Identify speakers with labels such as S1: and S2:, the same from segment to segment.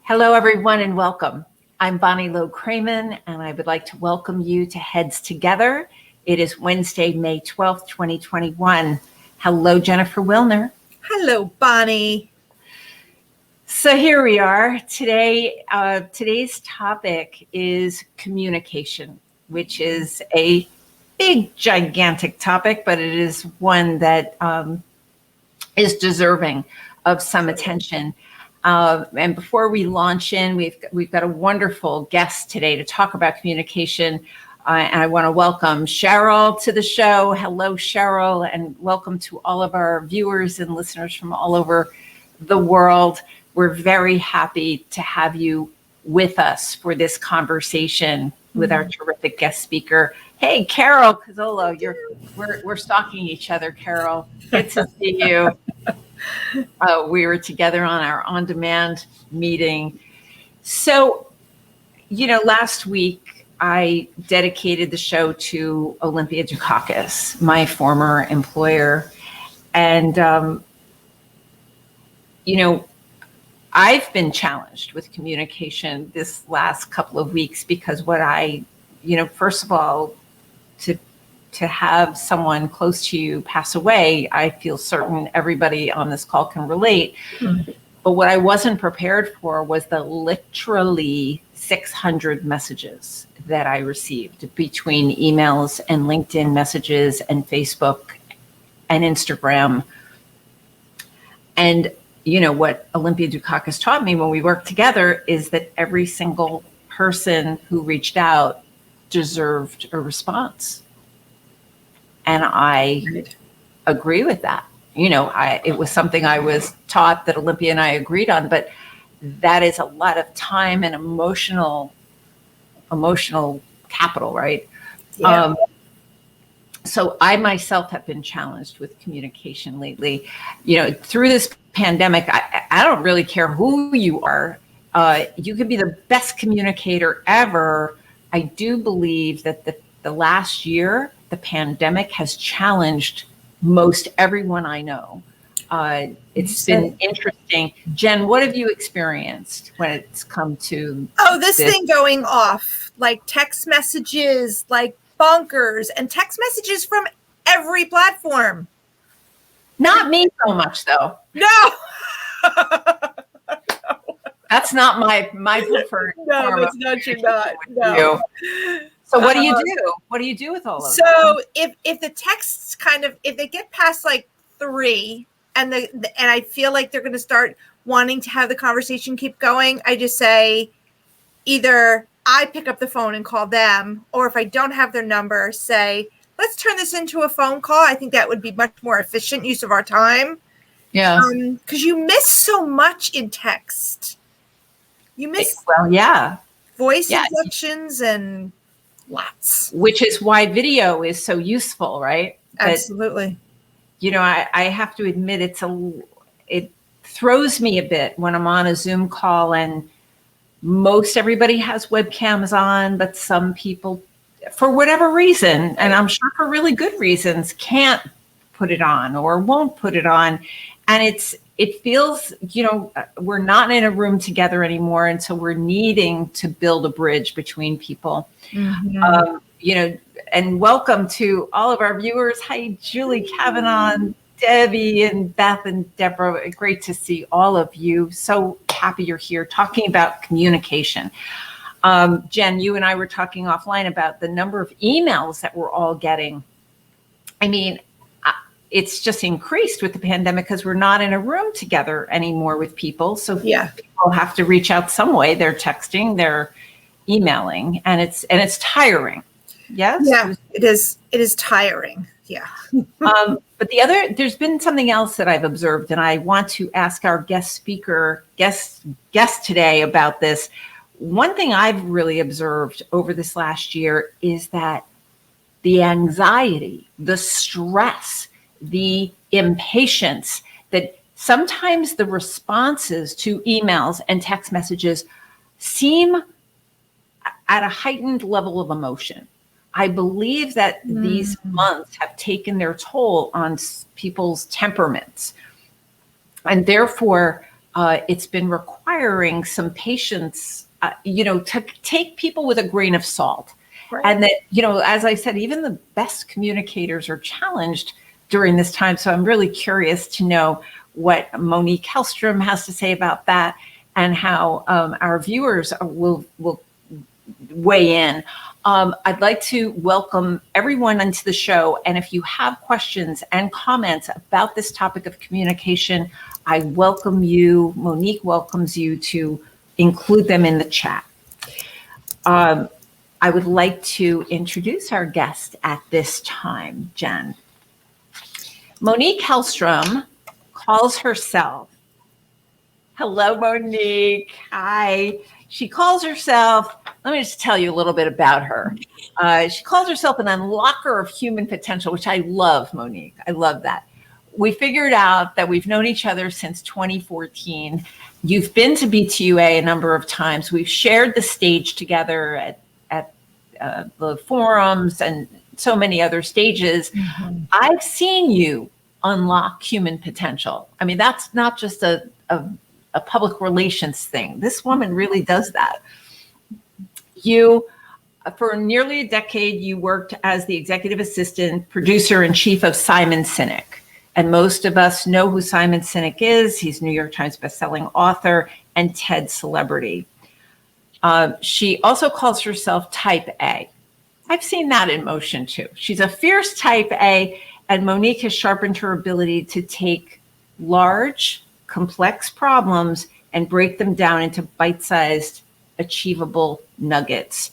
S1: Hello, everyone, and welcome. I'm Bonnie Low-Kramen, and I would like to welcome you to Heads Together. It is Wednesday, May 12th, 2021. Hello, Jennifer Wilner.
S2: Hello, Bonnie.
S1: So here we are. Today's topic is communication, which is a big, gigantic topic, but it is one that is deserving of some attention. And before we launch in, we've got a wonderful guest today to talk about communication. And I want to welcome Cheryl to the show. Hello, Cheryl, and welcome to all of our viewers and listeners from all over the world. We're very happy to have you with us for this conversation with our terrific guest speaker. Hey, Carol Cazzolo, we're stalking each other, Carol. Good to see you. We were together on our on-demand meeting. So, last week I dedicated the show to Olympia Dukakis, my former employer. And, I've been challenged with communication this last couple of weeks because first of all, to have someone close to you pass away, I feel certain everybody on this call can relate. Mm-hmm. But what I wasn't prepared for was the literally 600 messages that I received between emails and LinkedIn messages and Facebook and Instagram. And what Olympia Dukakis taught me when we worked together is that every single person who reached out deserved a response. And I agree with that. It was something I was taught that Olympia and I agreed on, but that is a lot of time and emotional capital, right?
S2: Yeah.
S1: So I myself have been challenged with communication lately. Through this pandemic, I don't really care who you are. You can be the best communicator ever. I do believe that the last year, the pandemic has challenged most everyone I know. It's been interesting. Jen, what have you experienced when it's come to
S2: this thing going off, like text messages, like bonkers, and text messages from every platform?
S1: Not me so much, though.
S2: No.
S1: That's not my preferred.
S2: No, it's not. You're not. No.
S1: So what do you do? What do you do with all of that?
S2: So if the texts if they get past like 3 and I feel like they're going to start wanting to have the conversation keep going, I just say either I pick up the phone and call them, or if I don't have their number, say, let's turn this into a phone call. I think that would be much more efficient use of our time.
S1: Yeah.
S2: Because you miss so much in text. You miss voice inflections and lots.
S1: Which is why video is so useful, right?
S2: Absolutely.
S1: But, I have to admit it throws me a bit when I'm on a Zoom call and most everybody has webcams on, but some people, for whatever reason, and I'm sure for really good reasons, can't put it on or won't put it on. And it feels, we're not in a room together anymore. And so we're needing to build a bridge between people. Mm-hmm. And welcome to all of our viewers. Hi, Julie Kavanaugh, Debbie and Beth and Deborah. Great to see all of you. So happy you're here talking about communication. Jen, you and I were talking offline about the number of emails that we're all getting. I mean, it's just increased with the pandemic because we're not in a room together anymore with people. So people have to reach out some way. They're texting, they're emailing, and it's tiring. Yes?
S2: Yeah, it is. It is tiring. Yeah.
S1: But there's been something else that I've observed, and I want to ask our guest today about this. One thing I've really observed over this last year is that the anxiety, the stress, the impatience, that sometimes the responses to emails and text messages seem at a heightened level of emotion. I believe that these months have taken their toll on people's temperaments. And therefore, it's been requiring some patience, to take people with a grain of salt. Right. And that, as I said, even the best communicators are challenged during this time. So I'm really curious to know what Monique Hellstrom has to say about that, and how our viewers will weigh in. I'd like to welcome everyone into the show. And if you have questions and comments about this topic of communication, I welcome you. Monique welcomes you to include them in the chat. I would like to introduce our guest at this time, Jen. Monique Hellstrom calls herself, hello, Monique. Hi. She calls herself, let me just tell you a little bit about her. She calls herself an unlocker of human potential, which I love, Monique. I love that. We figured out that we've known each other since 2014. You've been to BTUA a number of times. We've shared the stage together at the forums and so many other stages. Mm-hmm. I've seen you unlock human potential. I mean, that's not just a public relations thing. This woman really does that. You, for nearly a decade, you worked as the executive assistant, producer in chief of Simon Sinek. And most of us know who Simon Sinek is. He's New York Times bestselling author and TED celebrity. She also calls herself type A. I've seen that in motion too. She's a fierce type A, and Monique has sharpened her ability to take large, complex problems and break them down into bite-sized, achievable nuggets,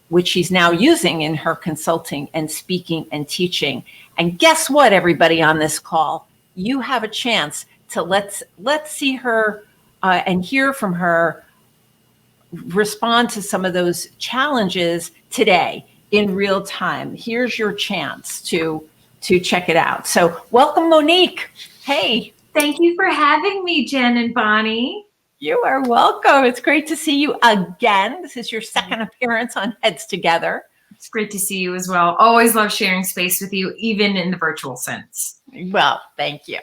S1: which she's now using in her consulting and speaking and teaching. And guess what, everybody on this call? You have a chance to let's see her and hear from her respond to some of those challenges today in real time. Here's your chance to check it out. So welcome, Monique. Hey.
S3: Thank you for having me, Jen and Bonnie.
S1: You are welcome. It's great to see you again. This is your second appearance on Heads Together.
S3: It's great to see you as well. Always love sharing space with you, even in the virtual sense.
S1: Well, thank you.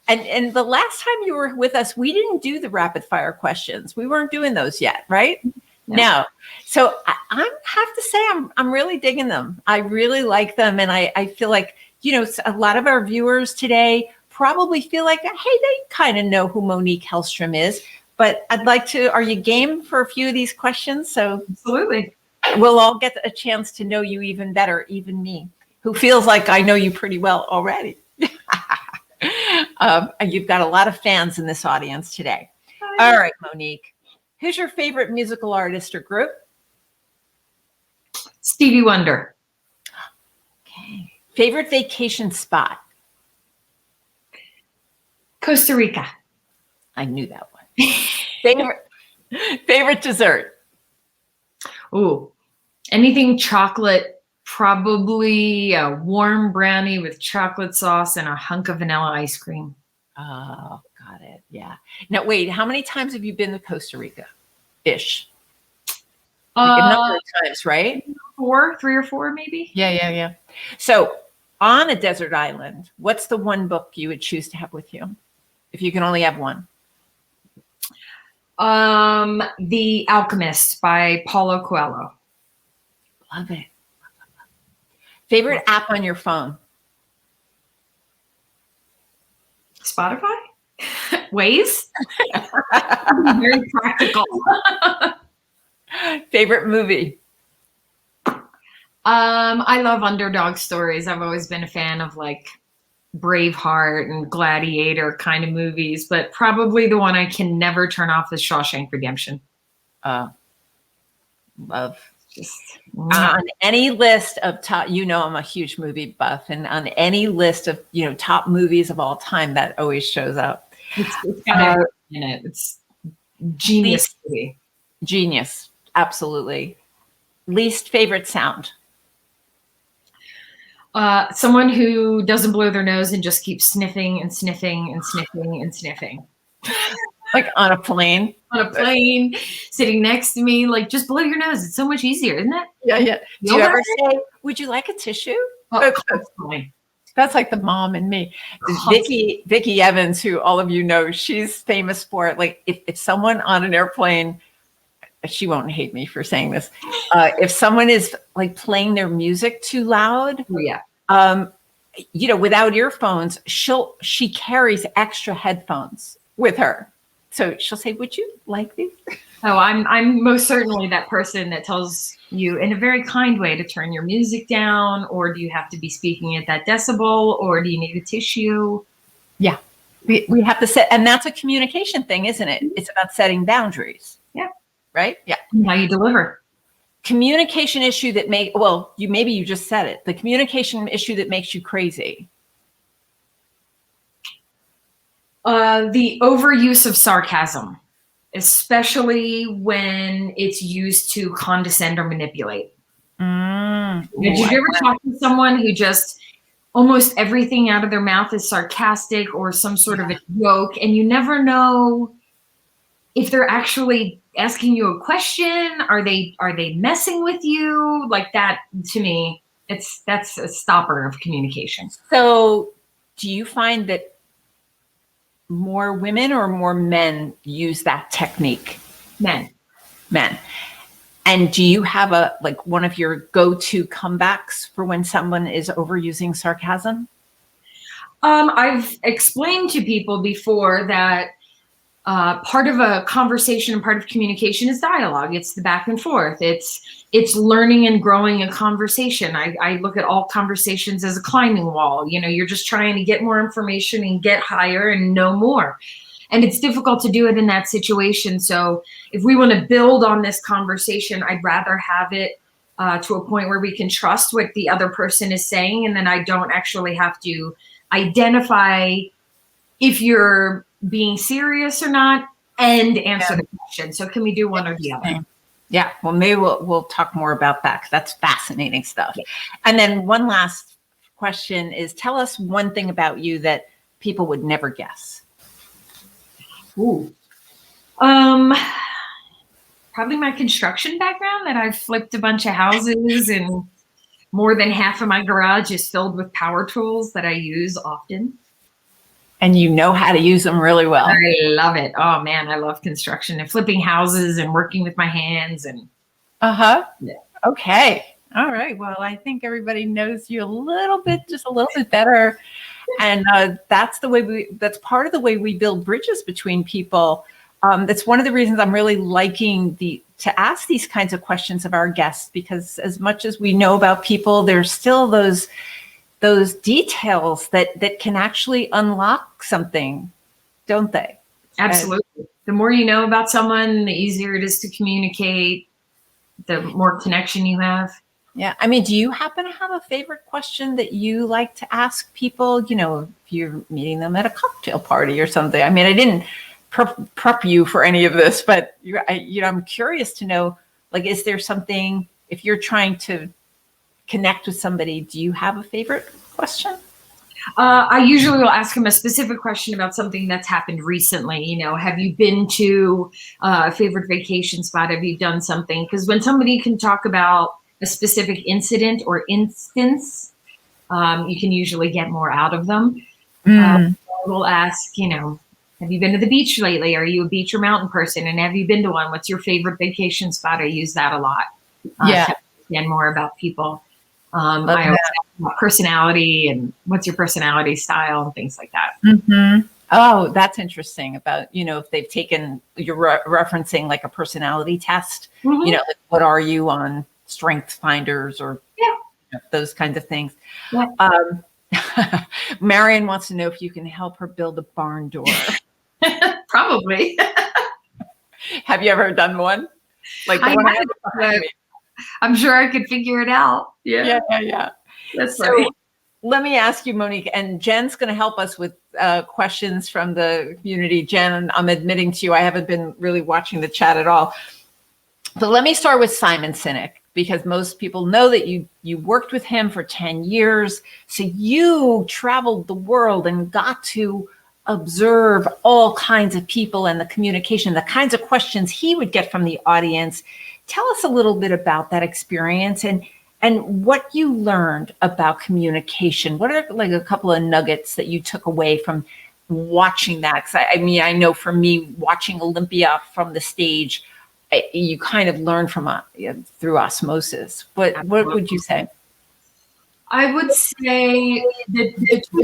S1: And the last time you were with us, we didn't do the rapid fire questions. We weren't doing those yet, right? No. So I have to say, I'm really digging them. I really like them. And I feel like, a lot of our viewers today probably feel like, hey, they kind of know who Monique Hellstrom is. But I'd like to, are you game for a few of these questions? So
S3: absolutely.
S1: We'll all get a chance to know you even better, even me, who feels like I know you pretty well already. You've got a lot of fans in this audience today. Hi. All right, Monique, who's your favorite musical artist or group?
S3: Stevie Wonder.
S1: Okay. Favorite vacation spot?
S3: Costa Rica.
S1: I knew that one. Favorite dessert?
S3: Ooh, anything chocolate, probably a warm brownie with chocolate sauce and a hunk of vanilla ice cream.
S1: Oh, got it. Yeah. Now, wait, how many times have you been to Costa Rica? Ish. Like a number of times, right?
S3: 3 or 4, maybe.
S1: Yeah. So on a desert island, what's the one book you would choose to have with you if you can only have one?
S3: The Alchemist by Paulo Coelho.
S1: Love it. Favorite app on your phone?
S3: Spotify? Waze? Very practical.
S1: Favorite movie?
S3: I love underdog stories. I've always been a fan of like Braveheart and Gladiator kind of movies, but probably the one I can never turn off is Shawshank Redemption.
S1: Love. On any list of top, I'm a huge movie buff, and on any list of top movies of all time, that always shows up.
S3: It's got everything in it. It's genius movie.
S1: Genius, absolutely. Least favorite sound?
S3: Someone who doesn't blow their nose and just keeps sniffing and sniffing and sniffing and sniffing.
S1: Like on a plane?
S3: On a plane, sitting next to me, like just blow your nose. It's so much easier, isn't it?
S1: Yeah. Do you ever say, would you like a tissue?
S3: Oh, constantly.
S1: That's like the mom in me. Vicky Evans, who all of you know, she's famous for it. Like if someone on an airplane, she won't hate me for saying this. If someone is like playing their music too loud, without earphones, she carries extra headphones with her. So she'll say, "Would you like these?"
S3: Oh, I'm most certainly that person that tells you in a very kind way to turn your music down, or do you have to be speaking at that decibel, or do you need a tissue?
S1: Yeah, we have to set, and that's a communication thing, isn't it? It's about setting boundaries.
S3: Yeah.
S1: Right? Yeah.
S3: How you deliver.
S1: Communication issue that you just said it. The communication issue that makes you crazy.
S3: The overuse of sarcasm, especially when it's used to condescend or manipulate. Did you ever talk to someone who just almost everything out of their mouth is sarcastic or some sort of a joke, and you never know if they're actually asking you a question? Are they messing with you? Like that, to me, that's a stopper of communication.
S1: So do you find that more women or more men use that technique?
S3: Men.
S1: And do you have one of your go-to comebacks for when someone is overusing sarcasm?
S3: I've explained to people before that part of a conversation and part of communication is dialogue. It's the back and forth. It's learning and growing a conversation. I look at all conversations as a climbing wall. You're just trying to get more information and get higher and know more. And it's difficult to do it in that situation. So if we want to build on this conversation, I'd rather have it to a point where we can trust what the other person is saying. And then I don't actually have to identify if you're being serious or not and answer the question. So can we do one or the other?
S1: Yeah. Well, maybe we'll talk more about that because that's fascinating stuff. Yeah. And then one last question is, tell us one thing about you that people would never guess.
S3: Ooh. Probably my construction background, that I've flipped a bunch of houses and more than half of my garage is filled with power tools that I use often.
S1: And you know how to use them really well.
S3: I love it. Oh man, I love construction and flipping houses and working with my hands and.
S1: Yeah. Okay. All right. Well, I think everybody knows you just a little bit better. And that's part of the way we build bridges between people. That's one of the reasons I'm really liking to ask these kinds of questions of our guests, because as much as we know about people, there's still those details that can actually unlock something, don't they?
S3: Absolutely. The more you know about someone, the easier it is to communicate, the more connection you have.
S1: Yeah. I mean, do you happen to have a favorite question that you like to ask people, if you're meeting them at a cocktail party or something? I mean, I didn't prep you for any of this, but I'm curious to know, like, is there something, if you're trying to connect with somebody, do you have a favorite question?
S3: I usually will ask them a specific question about something that's happened recently. Have you been to a favorite vacation spot? Have you done something? Because when somebody can talk about a specific incident or instance, you can usually get more out of them. We'll ask, have you been to the beach lately? Are you a beach or mountain person? And have you been to one? What's your favorite vacation spot? I use that a lot. To understand more about people. I always ask about personality and what's your personality style and things like that.
S1: Mm-hmm. Oh, that's interesting about, if they've taken, you're referencing like a personality test, like what are you on Strength Finders or those kinds of things. Yeah. Marion wants to know if you can help her build a barn door.
S3: Probably.
S1: Have you ever done one? Like the one
S3: I'm sure I could figure it out.
S1: Yeah.
S3: That's right.
S1: Let me ask you, Monique, and Jen's going to help us with questions from the community. Jen, I'm admitting to you, I haven't been really watching the chat at all. But let me start with Simon Sinek, because most people know that you worked with him for 10 years. So you traveled the world and got to observe all kinds of people and the communication, the kinds of questions he would get from the audience. Tell us a little bit about that experience and and what you learned about communication. What are like a couple of nuggets that you took away from watching that? Because I mean, I know for me, watching Olympia from the stage, you kind of learn from through osmosis. But what would you say?
S3: I would say the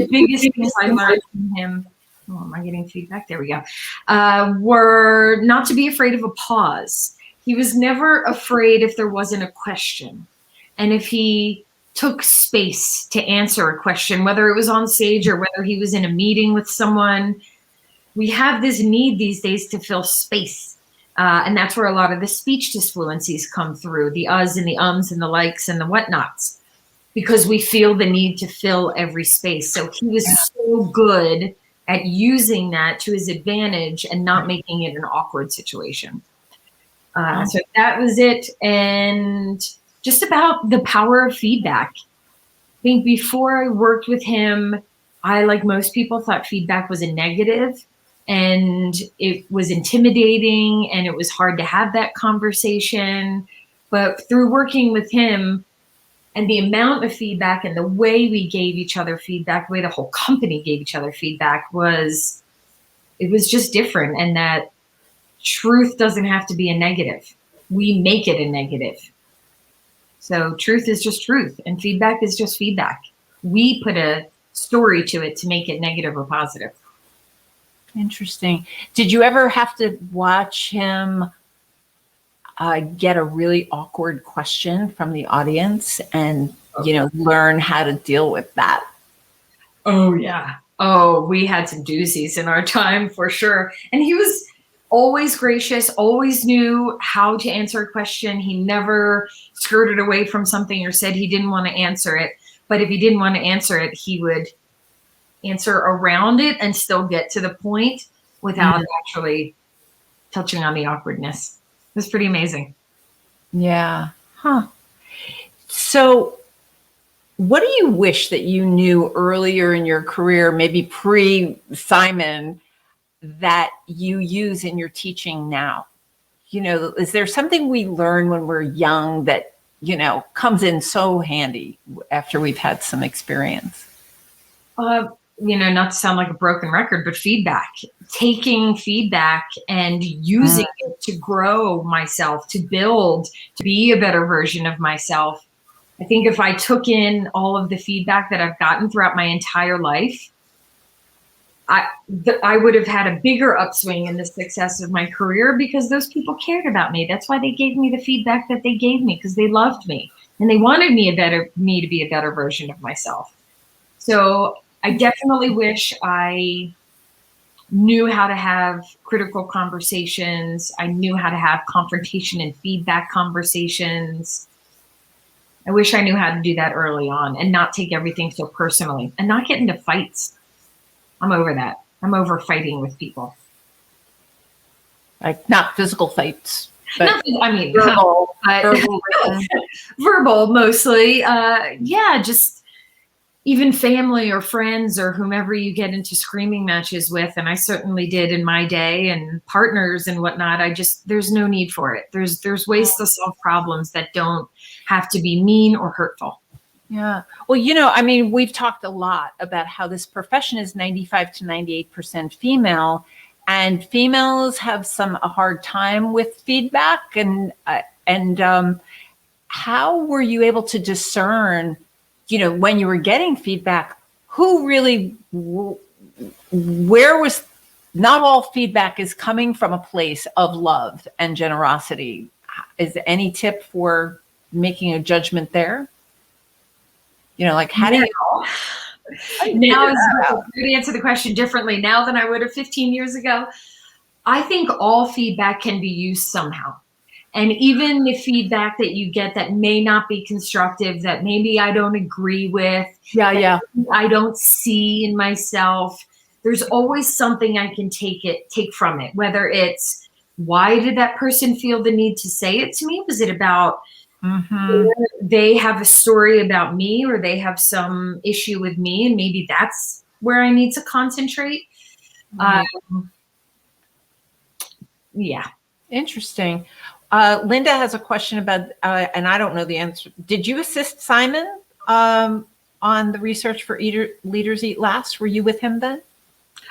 S3: biggest things I learned from him, oh, am I getting feedback? There we go, were not to be afraid of a pause. He was never afraid if there wasn't a question. And if he took space to answer a question, whether it was on stage or whether he was in a meeting with someone, we have this need these days to fill space. And that's where a lot of the speech disfluencies come through, the uhs and the ums and the likes and the whatnots, because we feel the need to fill every space. So he was so good at using that to his advantage and not making it an awkward situation. So that was it. And just about the power of feedback. I think before I worked with him, I, like most people, thought feedback was a negative and it was intimidating and it was hard to have that conversation. But through working with him and the amount of feedback and the way we gave each other feedback, the way the whole company gave each other feedback it was just different. And that truth doesn't have to be a negative. We make it a negative. So truth is just truth and feedback is just feedback. We put a story to it to make it negative or positive.
S1: Interesting. Did you ever have to watch him get a really awkward question from the audience and, learn how to deal with that?
S3: Oh, yeah. Oh, we had some doozies in our time for sure. And he was always gracious, always knew how to answer a question. He never skirted away from something or said he didn't want to answer it. But if he didn't want to answer it, he would answer around it and still get to the point without actually touching on the awkwardness. It was pretty amazing.
S1: Yeah. Huh. So what do you wish that you knew earlier in your career, maybe pre-Simon, that you use in your teaching now? Is there something we learn when we're young that, comes in so handy after we've had some experience?
S3: Not to sound like a broken record, but feedback, taking feedback and using it to grow myself, to build, to be a better version of myself. I think if I took in all of the feedback that I've gotten throughout my entire life, I would have had a bigger upswing in the success of my career because those people cared about me. That's why they gave me the feedback that they gave me, because they loved me and they wanted me to be a better version of myself. So I definitely wish I knew how to have critical conversations. I knew how to have confrontation and feedback conversations. I wish I knew how to do that early on and not take everything so personally and not get into fights. I'm over that. I'm over fighting with people.
S1: Like not physical fights, but
S3: verbal mostly. Just even family or friends or whomever you get into screaming matches with. And I certainly did in my day, and partners and whatnot. There's no need for it. There's ways to solve problems that don't have to be mean or hurtful.
S1: Yeah. Well, we've talked a lot about how this profession is 95 to 98% female, and females have a hard time with feedback. And how were you able to discern, when you were getting feedback, who really, where was, not all feedback is coming from a place of love and generosity. Is there any tip for making a judgment there? How do you
S3: now to answer the question differently now than I would have 15 years ago? I think all feedback can be used somehow. And even the feedback that you get that may not be constructive, that maybe I don't agree with, I don't see in myself, there's always something I can take from it. Whether it's, why did that person feel the need to say it to me? Was it about they have a story about me, or they have some issue with me, and maybe that's where I need to concentrate? Yeah.
S1: Interesting. Linda has a question about, and I don't know the answer. Did you assist Simon on the research for Leaders Eat Last? Were you with him then?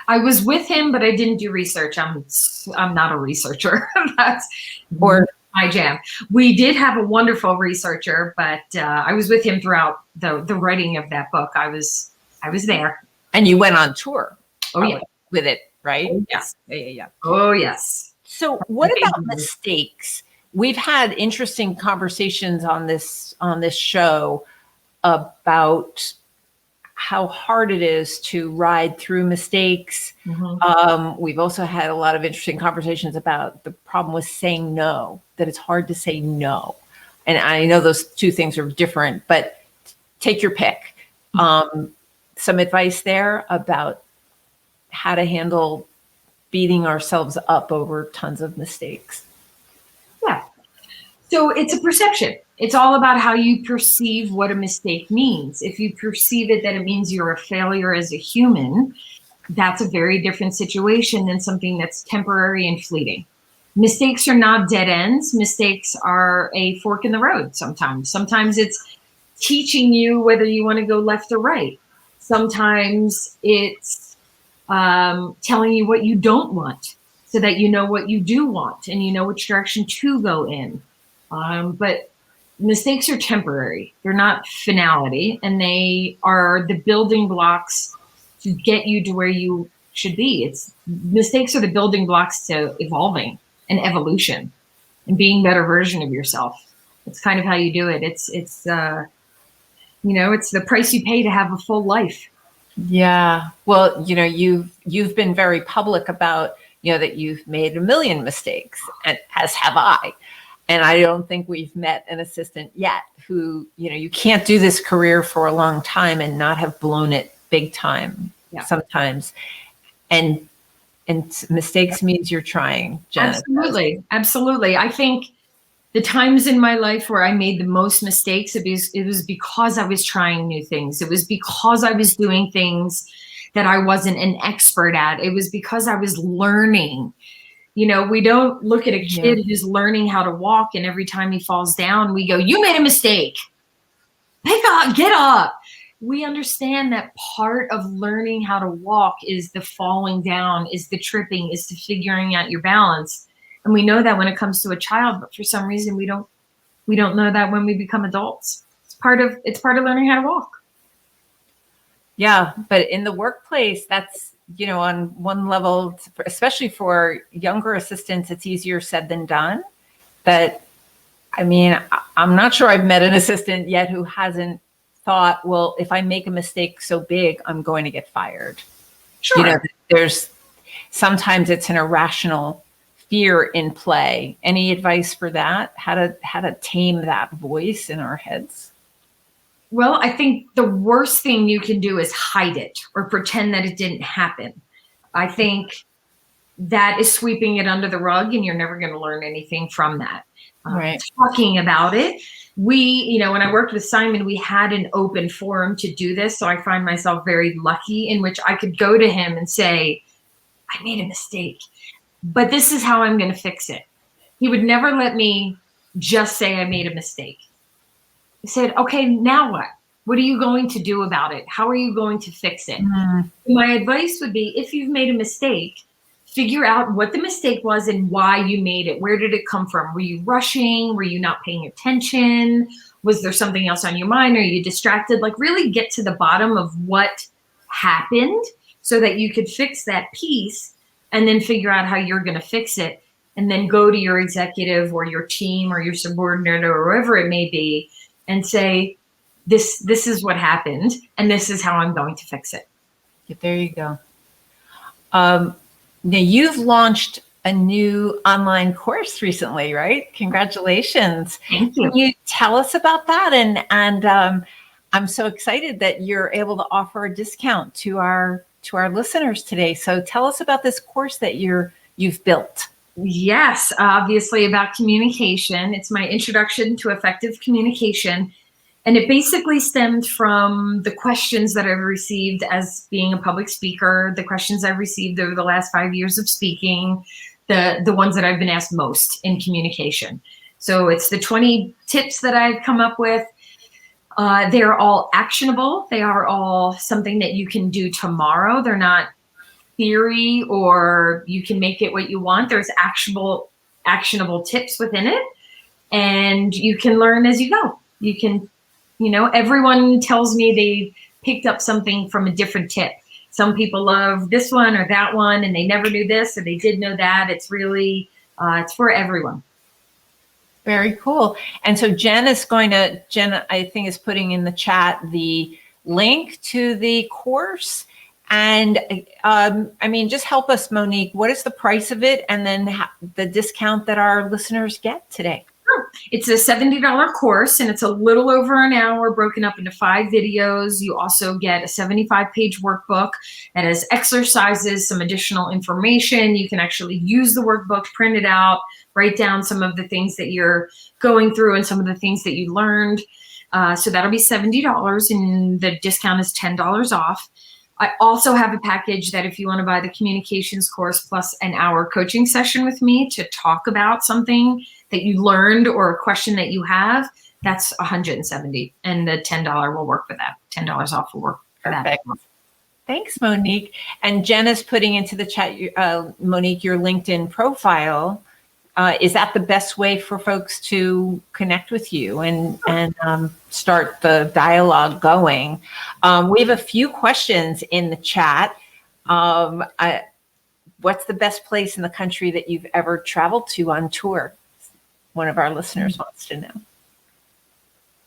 S3: I was with him, but I didn't do research. I'm not a researcher. That's
S1: Or
S3: my jam. We did have a wonderful researcher, but I was with him throughout the writing of that book. I was there.
S1: and you went on tour.
S3: Oh yeah.
S1: With it, right?
S3: Oh, yes.
S1: Yeah.
S3: Oh yes.
S1: So what about mistakes? We've had interesting conversations on this show about how hard it is to ride through mistakes. We've also had a lot of interesting conversations about the problem with saying no, that it's hard to say no. And I know those two things are different, but take your pick. Some advice there about how to handle beating ourselves up over tons of mistakes.
S3: Yeah. So it's a perception. It's all about how you perceive what a mistake means. If you perceive it that it means you're a failure as a human, that's a very different situation than something that's temporary and fleeting. Mistakes are not dead ends. Mistakes are a fork in the road sometimes. Sometimes it's teaching you whether you want to go left or right. Sometimes it's telling you what you don't want so that you know what you do want and you know which direction to go in. But mistakes are temporary. They're not finality, and they are the building blocks to get you to where you should be. Mistakes are the building blocks to evolving and evolution and being a better version of yourself. It's kind of how you do it. It's the price you pay to have a full life.
S1: Yeah. Well, you've been very public about, that you've made a million mistakes, and as have I. And I don't think we've met an assistant yet who, you can't do this career for a long time and not have blown it big time sometimes. And mistakes means you're trying, Jen.
S3: Absolutely. I think the times in my life where I made the most mistakes, it was because I was trying new things. It was because I was doing things that I wasn't an expert at. It was because I was learning. We don't look at a kid who's learning how to walk, and every time he falls down, we go, "You made a mistake. Pick up, get up." We understand that part of learning how to walk is the falling down, is the tripping, is the figuring out your balance. And we know that when it comes to a child, but for some reason we don't know that when we become adults. It's part of learning how to walk.
S1: Yeah, but in the workplace, that's, on one level, especially for younger assistants, it's easier said than done. But I'm not sure I've met an assistant yet who hasn't thought, well, if I make a mistake so big, I'm going to get fired.
S3: Sure.
S1: Sometimes it's an irrational fear in play. Any advice for that? How to tame that voice in our heads?
S3: Well, I think the worst thing you can do is hide it or pretend that it didn't happen. I think that is sweeping it under the rug, and you're never going to learn anything from that.
S1: Right.
S3: Talking about it. We, when I worked with Simon, we had an open forum to do this. So I find myself very lucky in which I could go to him and say, "I made a mistake, but this is how I'm going to fix it." He would never let me just say I made a mistake. He said, "Okay, now what? What are you going to do about it? How are you going to fix it?" My advice would be, if you've made a mistake, figure out what the mistake was and why you made it. Where did it come from? Were you rushing? Were you not paying attention? Was there something else on your mind? Are you distracted? Like, really get to the bottom of what happened so that you could fix that piece, and then figure out how you're going to fix it, and then go to your executive or your team or your subordinate or whoever it may be and say, this is what happened, and this is how I'm going to fix it.
S1: There you go. Now, you've launched a new online course recently, right? Congratulations.
S3: Thank you.
S1: Can you tell us about that? And I'm so excited that you're able to offer a discount to our listeners today. So tell us about this course that you've built.
S3: Yes, obviously about communication. It's my introduction to effective communication. And it basically stemmed from the questions that I've received as being a public speaker, the questions I've received over the last 5 years of speaking, the ones that I've been asked most in communication. So it's the 20 tips that I've come up with. They're all actionable. They are all something that you can do tomorrow. They're not theory or you can make it what you want. There's actionable tips within it, and you can learn as you go. You can, everyone tells me they picked up something from a different tip. Some people love this one or that one, and they never knew this, or they did know that. It's really, it's for everyone.
S1: Very cool. And so Jen, I think, is putting in the chat the link to the course. And just help us, Monique, what is the price of it? And then the discount that our listeners get today?
S3: It's a $70 course, and it's a little over an hour broken up into 5 videos. You also get a 75-page workbook that has exercises, some additional information. You can actually use the workbook, print it out, write down some of the things that you're going through and some of the things that you learned. So that'll be $70, and the discount is $10 off. I also have a package that if you want to buy the communications course plus an hour coaching session with me to talk about something that you learned or a question that you have, that's $170, and the $10 will work for that. $10 off will work for that.
S1: Thanks, Monique. And Jen is putting into the chat, Monique, your LinkedIn profile. Is that the best way for folks to connect with you and start the dialogue going? We have a few questions in the chat. What's the best place in the country that you've ever traveled to on tour? One of our listeners wants to know. Do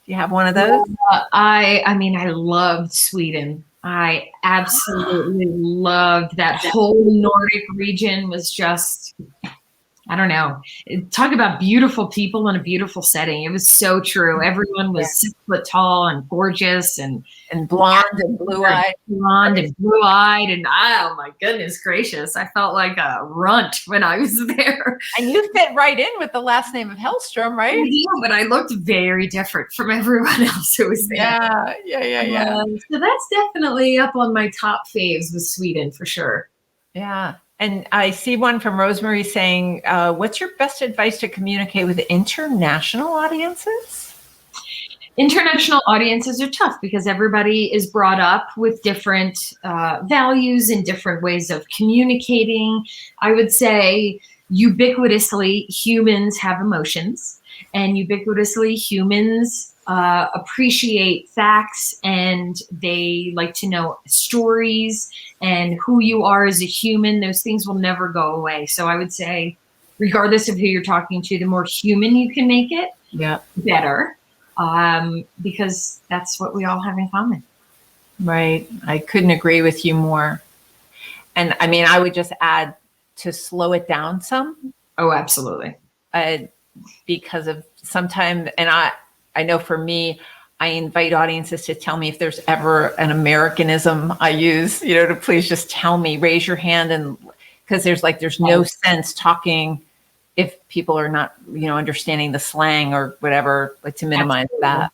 S1: you have one of those?
S3: I loved Sweden. I absolutely loved that whole Nordic region. Was just, I don't know. Talk about beautiful people in a beautiful setting. It was so true. Everyone was 6 foot tall and gorgeous and
S1: blonde and blue-eyed.
S3: And oh my goodness gracious, I felt like a runt when I was there.
S1: And you fit right in with the last name of Hellstrom, right?
S3: Yeah, but I looked very different from everyone else who was there.
S1: Yeah.
S3: So that's definitely up on my top faves with Sweden for sure.
S1: Yeah. And I see one from Rosemary saying, what's your best advice to communicate with international audiences?
S3: International audiences are tough because everybody is brought up with different values and different ways of communicating. I would say ubiquitously humans have emotions, and ubiquitously humans appreciate facts, and they like to know stories and who you are as a human. Those things will never go away. So I would say, regardless of who you're talking to, the more human you can make it, better, because that's what we all have in common.
S1: Right. I couldn't agree with you more. And I would just add to slow it down some.
S3: Oh, absolutely.
S1: Because of sometimes, and I know for me, I invite audiences to tell me if there's ever an Americanism I use, to please just tell me, raise your hand. And because there's no sense talking if people are not, understanding the slang or whatever, like to minimize that.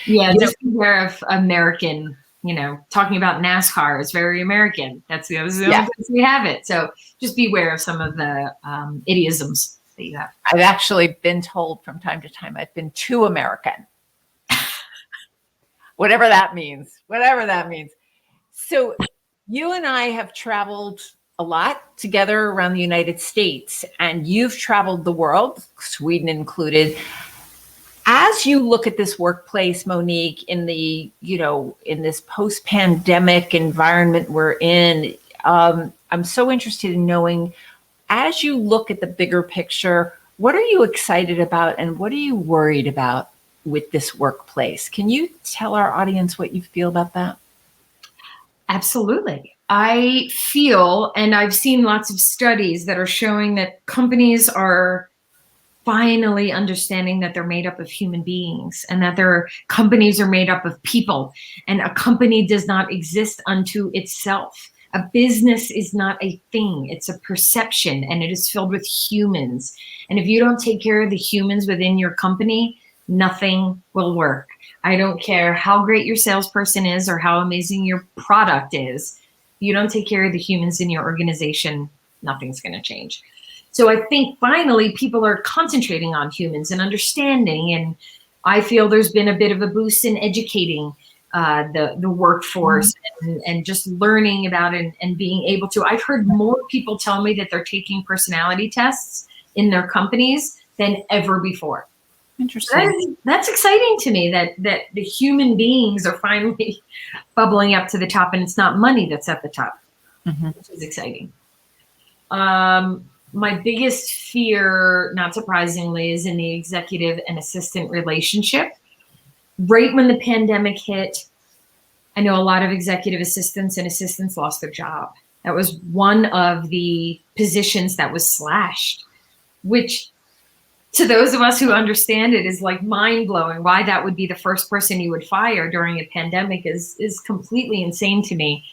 S3: Yeah. Just beware of American, talking about NASCAR is very American. That's the only place we have it. So just beware of some of the idioms that you have.
S1: I've actually been told from time to time, I've been too American. Whatever that means. So you and I have traveled a lot together around the United States, and you've traveled the world, Sweden included. As you look at this workplace, Monique, in the, in this post-pandemic environment we're in, I'm so interested in knowing, as you look at the bigger picture, what are you excited about and what are you worried about with this workplace? Can you tell our audience what you feel about that?
S3: Absolutely. I feel, and I've seen lots of studies that are showing that companies are finally understanding that they're made up of human beings and that their companies are made up of people, and a company does not exist unto itself. A business is not a thing. It's a perception, and it is filled with humans. And if you don't take care of the humans within your company, nothing will work. I don't care how great your salesperson is or how amazing your product is. You don't take care of the humans in your organization, nothing's going to change. So I think finally people are concentrating on humans and understanding. And I feel there's been a bit of a boost in educating the workforce and just learning about it and being able to. I've heard more people tell me that they're taking personality tests in their companies than ever before.
S1: Interesting.
S3: That's exciting to me that the human beings are finally bubbling up to the top, and it's not money that's at the top, which is exciting. My biggest fear, not surprisingly, is in the executive and assistant relationship. Right when the pandemic hit, I know a lot of executive assistants and assistants lost their job. That was one of the positions that was slashed, which to those of us who understand it is like mind blowing. Why that would be the first person you would fire during a pandemic is completely insane to me.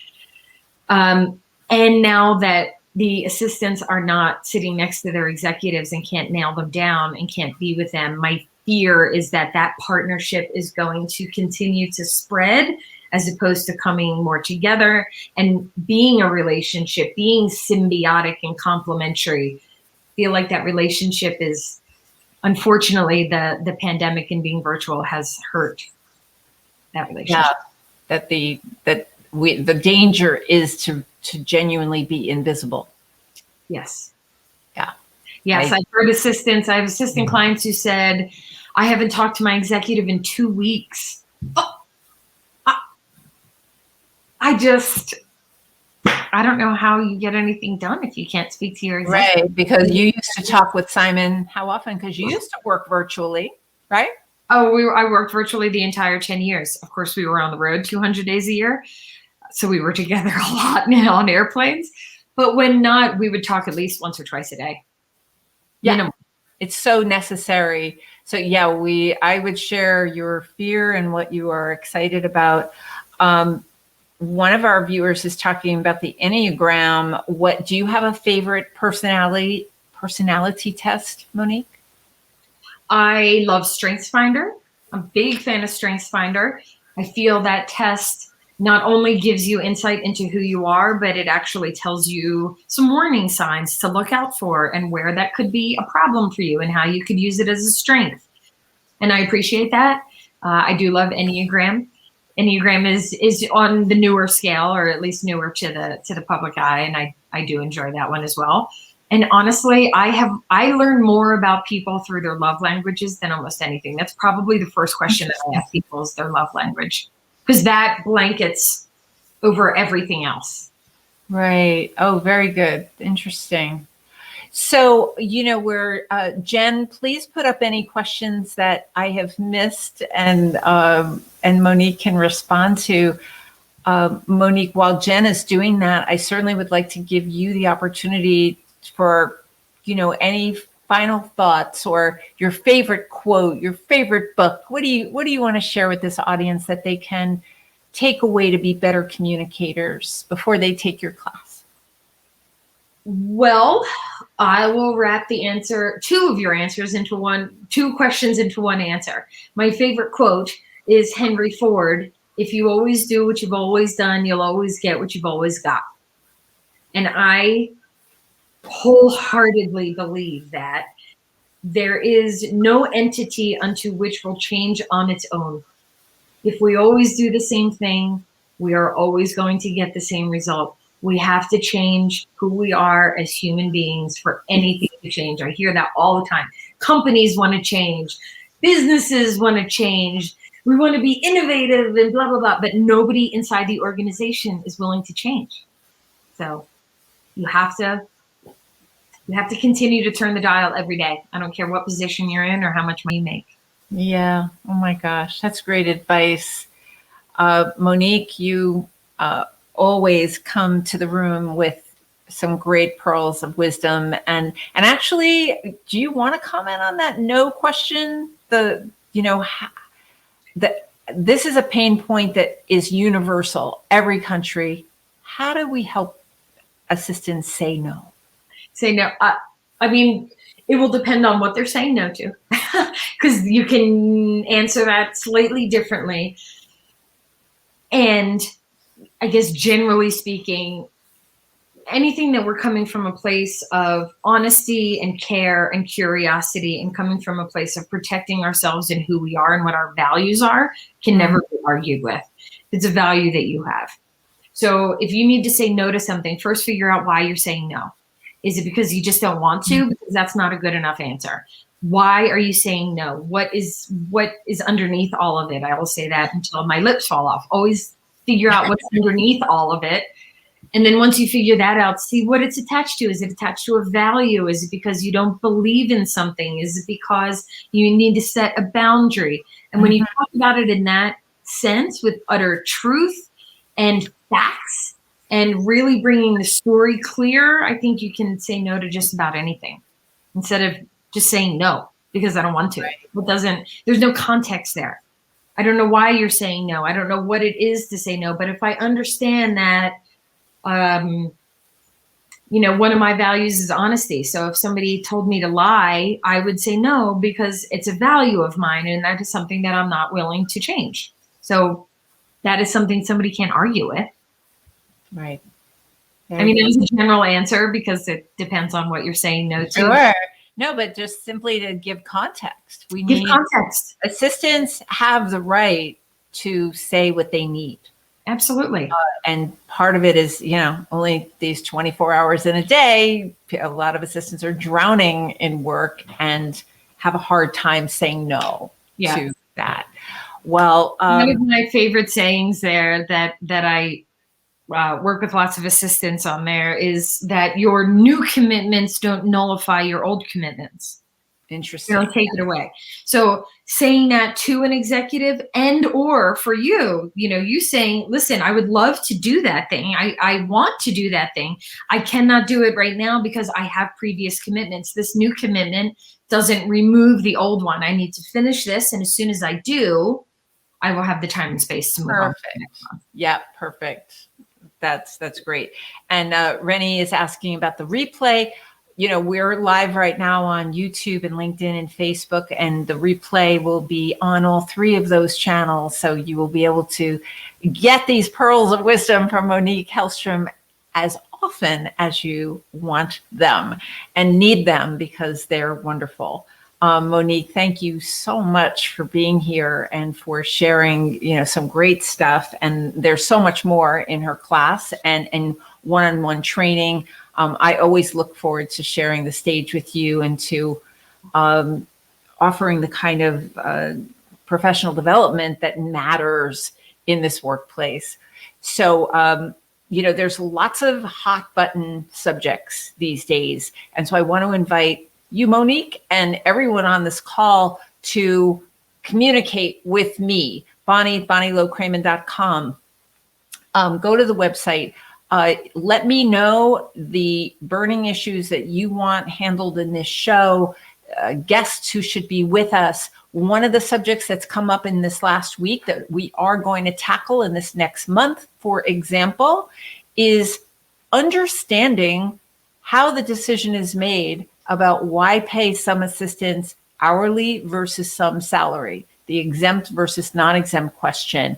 S3: And now that the assistants are not sitting next to their executives and can't nail them down and can't be with them, my fear is that that partnership is going to continue to spread as opposed to coming more together and being a relationship, being symbiotic and complementary. I feel like that relationship is, unfortunately, the pandemic and being virtual has hurt that relationship.
S1: Yeah, the danger is to genuinely be invisible.
S3: Yes.
S1: Yeah.
S3: Yes, I've heard assistants. I have assistant clients who said, I haven't talked to my executive in 2 weeks. Oh, I don't know how you get anything done if you can't speak to your executive.
S1: Right, because you used to talk with Simon how often? Because you used to work virtually, right?
S3: Oh, I worked virtually the entire 10 years. Of course, we were on the road 200 days a year. So we were together a lot on airplanes. But when not, we would talk at least once or twice a day.
S1: Yeah,
S3: minimum.
S1: It's so necessary. So yeah, I would share your fear and what you are excited about. One of our viewers is talking about the Enneagram. What do you have a favorite personality test, Monique?
S3: I love StrengthsFinder. I'm a big fan of StrengthsFinder. I feel that test not only gives you insight into who you are, but it actually tells you some warning signs to look out for and where that could be a problem for you and how you could use it as a strength. And I appreciate that. I do love Enneagram. Enneagram is on the newer scale, or at least newer to the public eye, and I do enjoy that one as well. And honestly, I learn more about people through their love languages than almost anything. That's probably the first question that I ask people is their love language, because that blankets over everything else.
S1: Right. Oh, very good. Interesting. So, Jen, please put up any questions that I have missed and Monique can respond to. Monique, while Jen is doing that, I certainly would like to give you the opportunity for, any final thoughts or your favorite quote, your favorite book. What do you want to share with this audience that they can take away to be better communicators before they take your class?
S3: Well, I will wrap two of your answers into two questions into one answer. My favorite quote is Henry Ford. If you always do what you've always done, you'll always get what you've always got. And I wholeheartedly believe that there is no entity unto which will change on its own. If we always do the same thing, we are always going to get the same result. We have to change who we are as human beings for anything to change. I hear that all the time. Companies want to change. Businesses want to change. We want to be innovative and blah, blah, blah. But nobody inside the organization is willing to change. So you have to continue to turn the dial every day. I don't care what position you're in or how much money you make.
S1: Yeah. Oh my gosh. That's great advice. Monique, you always come to the room with some great pearls of wisdom. And actually, do you want to comment on that? No question. This is a pain point that is universal. Every country. How do we help assistants say no?
S3: Say no. I mean, it will depend on what they're saying no to, because you can answer that slightly differently. And I guess generally speaking, anything that we're coming from a place of honesty and care and curiosity and coming from a place of protecting ourselves and who we are and what our values are can never be argued with. It's a value that you have. So if you need to say no to something, first figure out why you're saying no. Is it because you just don't want to? Because that's not a good enough answer. Why are you saying no? What is underneath all of it? I will say that until my lips fall off. Always figure out what's underneath all of it. And then once you figure that out, see what it's attached to. Is it attached to a value? Is it because you don't believe in something? Is it because you need to set a boundary? And when you talk about it in that sense with utter truth and facts and really bringing the story clear, I think you can say no to just about anything instead of just saying no because I don't want to. Right. There's no context there. I don't know why you're saying no. I don't know what it is to say no. But if I understand that, one of my values is honesty. So if somebody told me to lie, I would say no because it's a value of mine and that is something that I'm not willing to change. So that is something somebody can't argue with. Right. I mean, it was a general answer because it depends on what you're saying no to.
S1: Sure. No, but just simply to give context. We need context. Assistants have the right to say what they need.
S3: Absolutely.
S1: And part of it is, only these 24 hours in a day. A lot of assistants are drowning in work and have a hard time saying no to that. Well,
S3: one of my favorite sayings there that I work with lots of assistants on there is that your new commitments don't nullify your old commitments.
S1: Interesting.
S3: Don't take it away. So saying that to an executive and or for you, you saying, listen, I would love to do that thing. I want to do that thing. I cannot do it right now because I have previous commitments. This new commitment doesn't remove the old one. I need to finish this. And as soon as I do, I will have the time and space to move on.
S1: Yeah, perfect. That's great. And Rennie is asking about the replay. We're live right now on YouTube and LinkedIn and Facebook, and the replay will be on all three of those channels. So you will be able to get these pearls of wisdom from Monique Hellstrom as often as you want them and need them because they're wonderful. Monique, thank you so much for being here and for sharing, some great stuff. And there's so much more in her class and one-on-one training. I always look forward to sharing the stage with you and to offering the kind of professional development that matters in this workplace. So, there's lots of hot button subjects these days. And so I want to invite you, Monique, and everyone on this call to communicate with me, Bonnie, Low-Kramen.com. Go to the website. Let me know the burning issues that you want handled in this show, guests who should be with us. One of the subjects that's come up in this last week that we are going to tackle in this next month, for example, is understanding how the decision is made about why pay some assistants hourly versus some salary, the exempt versus non-exempt question.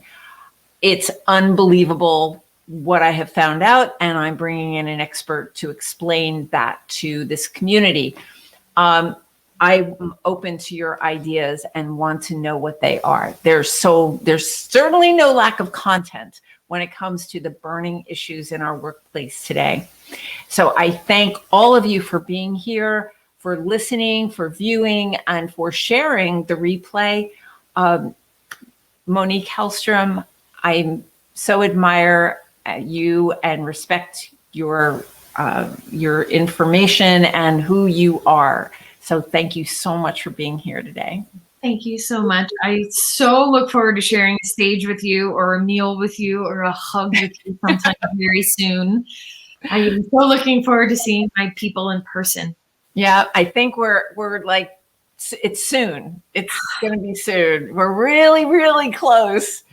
S1: It's unbelievable what I have found out, and I'm bringing in an expert to explain that to this community. I'm open to your ideas and want to know what they are. There's certainly no lack of content when it comes to the burning issues in our workplace today. So I thank all of you for being here, for listening, for viewing, and for sharing the replay. Monique Hellstrom, I so admire you and respect your information and who you are. So thank you so much for being here today.
S3: Thank you so much. I so look forward to sharing a stage with you or a meal with you or a hug with you sometime very soon. I am so looking forward to seeing my people in person.
S1: Yeah, I think we're like, it's soon. It's going to be soon. We're really, really close.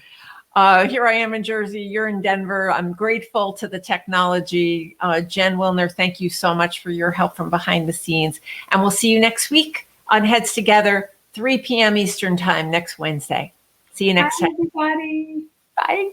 S1: Here I am in Jersey. You're in Denver. I'm grateful to the technology. Jen Wilner, thank you so much for your help from behind the scenes. And we'll see you next week on Heads Together, 3 p.m. Eastern Time next Wednesday. See you next time.
S3: Bye, everybody.
S1: Bye.